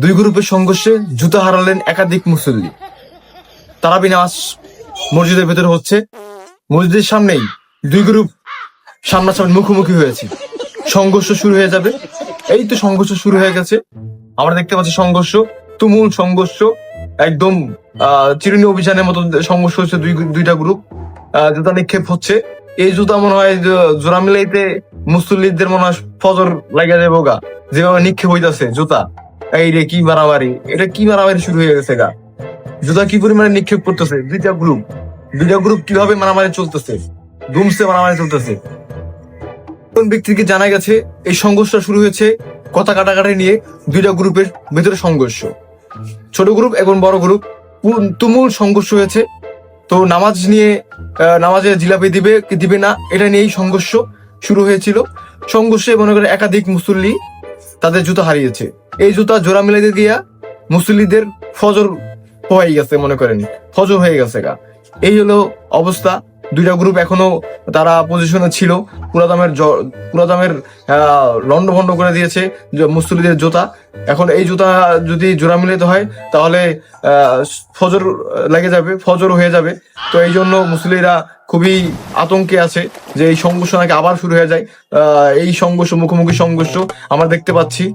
দুই গ্রুপের সংঘর্ষে জুতা হারালেন একাধিক মুসল্লি। তারাবি নামাজ মসজিদের ভেতরে হচ্ছে, মসজিদের সামনেই দুই গ্রুপ সামনাসামনি মুখোমুখি হয়েছে। সংঘর্ষ শুরু হয়ে যাবে, এই তো সংঘর্ষ শুরু হয়ে গেছে। আমরা দেখতে পাচ্ছি সংঘর্ষ, তুমুল সংঘর্ষ, একদম চিরুনি অভিযানের মতো সংঘর্ষ হচ্ছে। দুইটা গ্রুপ জুতা নিক্ষেপ হচ্ছে। এই জুতা মনে হয় জোড়া মিলাইতে মুসল্লিদের মনে হয় ফজর লাগা যাবো গা, যেভাবে নিক্ষেপ হইতাছে জুতা। এই রে কি মারামারি, এটা কি মারামারি শুরু হয়ে গেছে গা। জুতা কি পরিমাণে নিক্ষেপ করতেছে দুইটা গ্রুপ কিভাবে মারামারি চলতেছে, ধুমসে মারামারি চলতেছে। কোন ব্যক্তিকে জানা গেছে এই সংঘর্ষটা শুরু হয়েছে কথা কাটাকাটি নিয়ে, দুইটা গ্রুপের ভেতরে সংঘর্ষ। ছোট গ্রুপ এবং বড় গ্রুপ, তুমুল সংঘর্ষ হয়েছে। তো নামাজ নিয়ে, নামাজে জিলাপি দিবে কি দিবে না এটা নিয়েই সংঘর্ষ শুরু হয়েছিল। সংঘর্ষে মনে করে একাধিক মুসল্লি তাদের জুতা হারিয়েছে। এই জুতা জোড়া মিলাইতে গিয়া মুসল্লিদের ফজর হয়ে গেছে, মনে করেন ফজর হয়ে গেছে গা। এই হলো অবস্থা। দুইটা গ্রুপ এখনো তারা পজিশনে ছিল, পুরা দামের লন্ডভন্ড করে দিয়েছে মুসল্লিদের জুতা। এখন এই জুতা যদি জোড়া মিলাতে হয় তাহলে ফজর লেগে যাবে, ফজর হয়ে যাবে। তো এই জন্য মুসল্লিরা খুবই আতঙ্কে আছে যে এই সংঘর্ষ নাকি আবার শুরু হয়ে যায়। এই সংঘর্ষ, মুখোমুখি সংঘর্ষ আমরা দেখতে পাচ্ছি।